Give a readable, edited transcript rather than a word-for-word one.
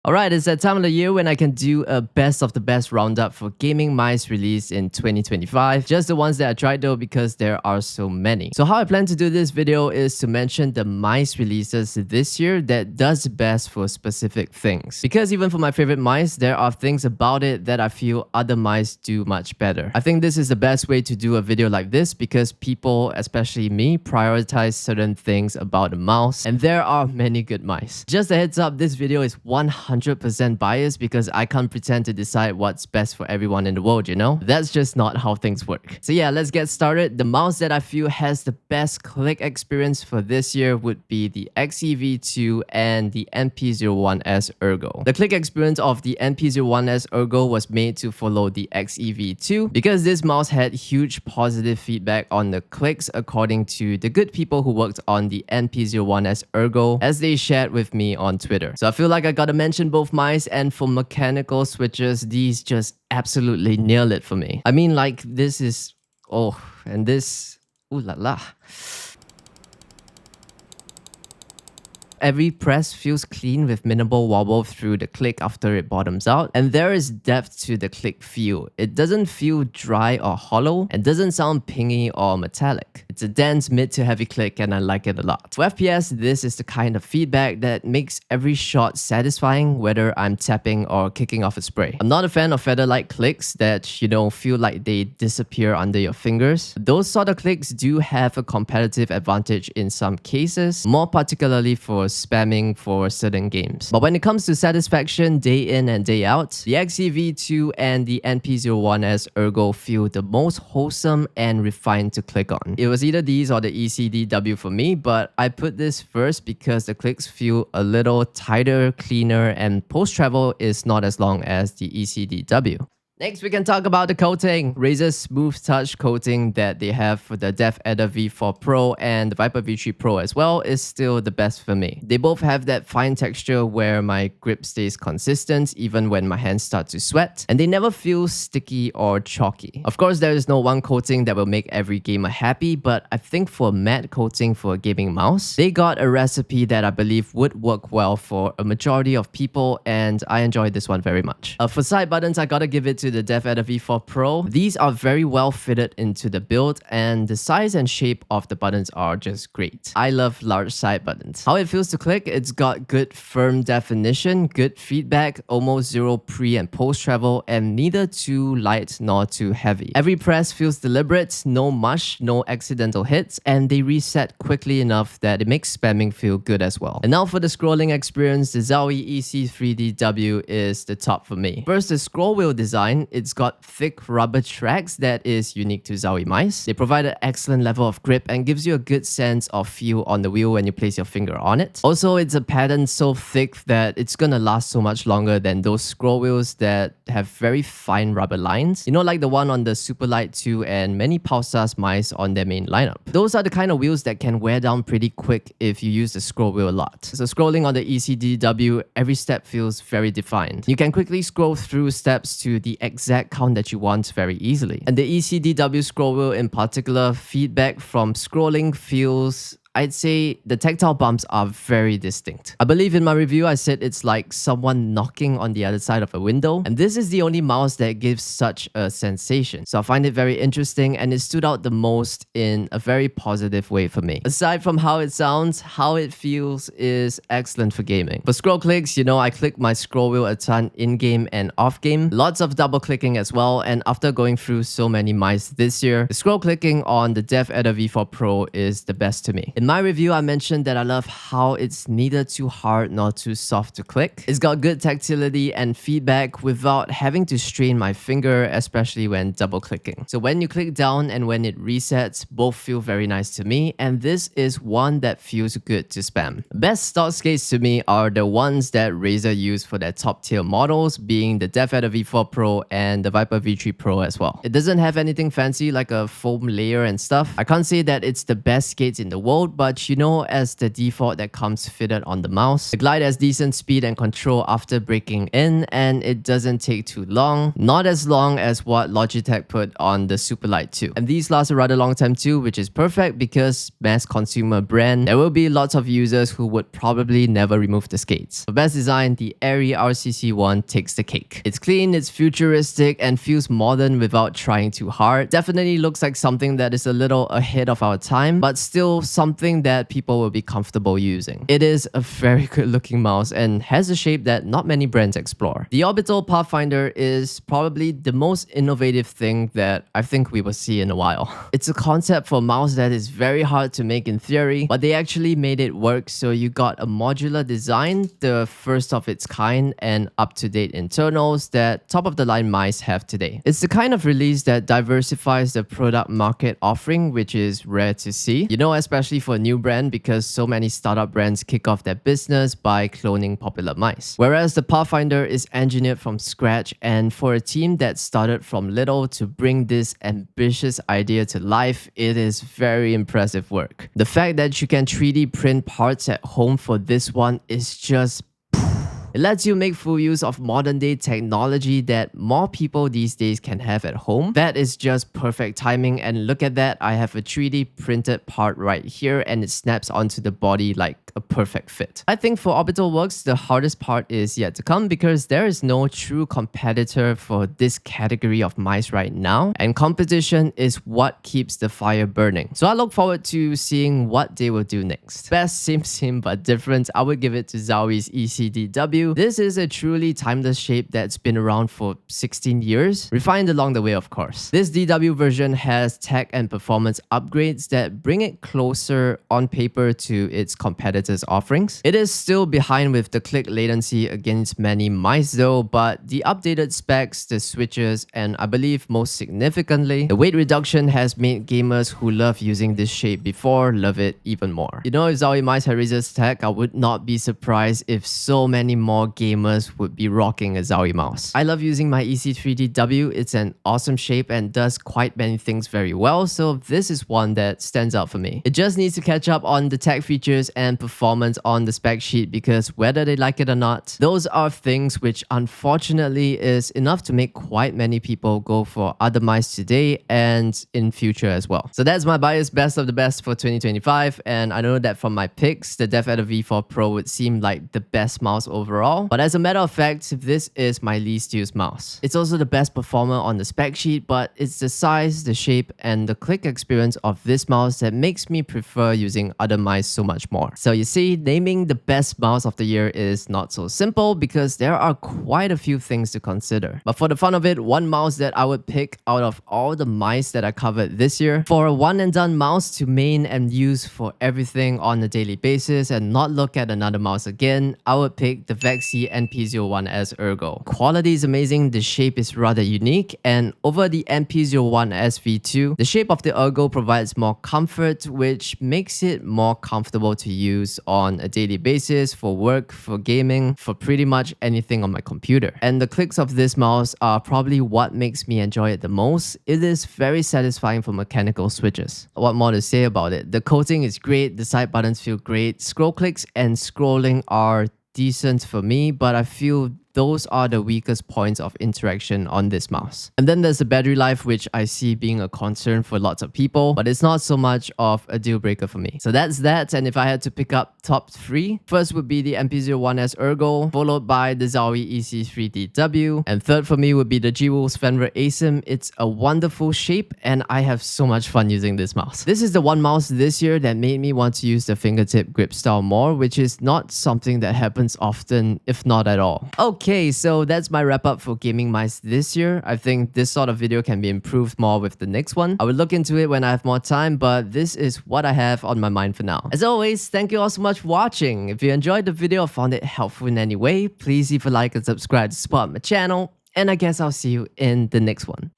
Alright, it's that time of the year when I can do a best of the best roundup for gaming mice released in 2025. Just the ones that I tried though because there are so many. So how I plan to do this video is to mention the mice releases this year that does best for specific things. Because even for my favorite mice, there are things about it that I feel other mice do much better. I think this is the best way to do a video like this because people, especially me, prioritize certain things about the mouse, and there are many good mice. Just a heads up, this video is 100% biased because I can't pretend to decide what's best for everyone in the world, you know? That's just not how things work. So yeah, let's get started. The mouse that I feel has the best click experience for this year would be the XE V2 and the MP01S Ergo. The click experience of the MP01S Ergo was made to follow the XE V2 because this mouse had huge positive feedback on the clicks according to the good people who worked on the MP01S Ergo as they shared with me on Twitter. So I feel like I gotta mention both mice, and for mechanical switches, these just absolutely nail it for me. I mean, like, this is... oh, and this... ooh la la. Every press feels clean with minimal wobble through the click after it bottoms out, and there is depth to the click feel. It doesn't feel dry or hollow and doesn't sound pingy or metallic. It's a dense mid to heavy click and I like it a lot. For FPS, this is the kind of feedback that makes every shot satisfying whether I'm tapping or kicking off a spray. I'm not a fan of feather-like clicks that, you know, feel like they disappear under your fingers. Those sort of clicks do have a competitive advantage in some cases, more particularly for spamming for certain games. But when it comes to satisfaction day in and day out, the XE V2 and the MP01S Ergo feel the most wholesome and refined to click on. It was either these or the EC3-DW for me, but I put this first because the clicks feel a little tighter, cleaner, and post-travel is not as long as the EC3-DW. Next, we can talk about the coating. Razer's smooth touch coating that they have for the DeathAdder V4 Pro and the Viper V3 Pro as well is still the best for me. They both have that fine texture where my grip stays consistent even when my hands start to sweat, and they never feel sticky or chalky. Of course, there is no one coating that will make every gamer happy, but I think for matte coating for a gaming mouse, they got a recipe that I believe would work well for a majority of people, and I enjoyed this one very much. For side buttons, I gotta give it to the DeathAdder V4 Pro. These are very well fitted into the build, and the size and shape of the buttons are just great. I love large side buttons. How it feels to click, it's got good firm definition, good feedback, almost zero pre and post travel, and neither too light nor too heavy. Every press feels deliberate, no mush, no accidental hits, and they reset quickly enough that it makes spamming feel good as well. And now for the scrolling experience, the Zowie EC3-DW is the top for me. First, the scroll wheel design. It's got thick rubber tracks that is unique to Zowie mice. They provide an excellent level of grip and gives you a good sense of feel on the wheel when you place your finger on it. Also, it's a pattern so thick that it's gonna last so much longer than those scroll wheels that have very fine rubber lines. You know, like the one on the Superlight 2 and many Pulsar's mice on their main lineup. Those are the kind of wheels that can wear down pretty quick if you use the scroll wheel a lot. So scrolling on the EC3-DW, every step feels very defined. You can quickly scroll through steps to the exact count that you want very easily. And the EC3-DW scroll wheel in particular, feedback from scrolling feels... I'd say the tactile bumps are very distinct. I believe in my review I said it's like someone knocking on the other side of a window, and this is the only mouse that gives such a sensation. So I find it very interesting, and it stood out the most in a very positive way for me. Aside from how it sounds, how it feels is excellent for gaming. For scroll clicks, you know, I click my scroll wheel a ton in-game and off-game. Lots of double clicking as well, and after going through so many mice this year, the scroll clicking on the DeathAdder V4 Pro is the best to me. In my review, I mentioned that I love how it's neither too hard nor too soft to click. It's got good tactility and feedback without having to strain my finger, especially when double clicking. So when you click down and when it resets, both feel very nice to me, and this is one that feels good to spam. Best stock skates to me are the ones that Razer use for their top tier models, being the DeathAdder V4 Pro and the Viper V3 Pro as well. It doesn't have anything fancy like a foam layer and stuff. I can't say that it's the best skates in the world, look, but you know, as the default that comes fitted on the mouse. The glide has decent speed and control after breaking in, and it doesn't take too long. Not as long as what Logitech put on the Superlight 2. And these last a rather long time too, which is perfect because mass consumer brand, there will be lots of users who would probably never remove the skates. For best design, the ARYE RCC1 takes the cake. It's clean, it's futuristic, and feels modern without trying too hard. Definitely looks like something that is a little ahead of our time, but still something that people will be comfortable using. It is a very good looking mouse and has a shape that not many brands explore. The Orbital Pathfinder is probably the most innovative thing that I think we will see in a while. It's a concept for a mouse that is very hard to make in theory, but they actually made it work. So you got a modular design, the first of its kind, and up-to-date internals that top-of-the-line mice have today. It's the kind of release that diversifies the product market offering, which is rare to see. You know, especially for a new brand, because so many startup brands kick off their business by cloning popular mice. Whereas the Pathfinder is engineered from scratch, and for a team that started from little to bring this ambitious idea to life, it is very impressive work. The fact that you can 3D print parts at home for this one is just... It lets you make full use of modern day technology that more people these days can have at home. That is just perfect timing, and look at that, I have a 3D printed part right here and it snaps onto the body like a perfect fit. I think for Orbitalworks, the hardest part is yet to come because there is no true competitor for this category of mice right now, and competition is what keeps the fire burning. So I look forward to seeing what they will do next. Best same but different, I would give it to Zowie's EC3-DW. This is a truly timeless shape that's been around for 16 years, refined along the way of course. This DW version has tech and performance upgrades that bring it closer on paper to its competitors' offerings. It is still behind with the click latency against many mice though, but the updated specs, the switches, and I believe most significantly, the weight reduction has made gamers who love using this shape before love it even more. You know, if Zowie mice had Razer's tech, I would not be surprised if so many more gamers would be rocking a Zowie mouse. I love using my EC3-DW. It's an awesome shape and does quite many things very well, so this is one that stands out for me. It just needs to catch up on the tech features and performance on the spec sheet, because whether they like it or not, those are things which unfortunately is enough to make quite many people go for other mice today and in future as well. So that's my biased best of the best for 2025, and I know that from my picks, the DeathAdder V4 Pro would seem like the best mouse overall. But as a matter of fact, this is my least used mouse. It's also the best performer on the spec sheet, but it's the size, the shape, and the click experience of this mouse that makes me prefer using other mice so much more. So you see, naming the best mouse of the year is not so simple because there are quite a few things to consider. But for the fun of it, one mouse that I would pick out of all the mice that I covered this year, for a one and done mouse to main and use for everything on a daily basis and not look at another mouse again, I would pick the Vaxee NP01S Ergo. Quality is amazing, the shape is rather unique, and over the NP01S V2, the shape of the Ergo provides more comfort, which makes it more comfortable to use on a daily basis for work, for gaming, for pretty much anything on my computer. And the clicks of this mouse are probably what makes me enjoy it the most. It is very satisfying for mechanical switches. What more to say about it? The coating is great, the side buttons feel great, scroll clicks and scrolling are decent for me, but I feel those are the weakest points of interaction on this mouse. And then there's the battery life, which I see being a concern for lots of people, but it's not so much of a deal breaker for me. So that's that. And if I had to pick up top three, first would be the NP01S Ergo, followed by the Zowie EC3-DW, and third for me would be the G-Wolf's Fenrir ASIM. It's a wonderful shape and I have so much fun using this mouse. This is the one mouse this year that made me want to use the fingertip grip style more, which is not something that happens often, if not at all. Okay, so that's my wrap up for Gaming Mice this year. I think this sort of video can be improved more with the next one. I will look into it when I have more time, but this is what I have on my mind for now. As always, thank you all so much for watching. If you enjoyed the video or found it helpful in any way, please leave a like and subscribe to support my channel. And I guess I'll see you in the next one.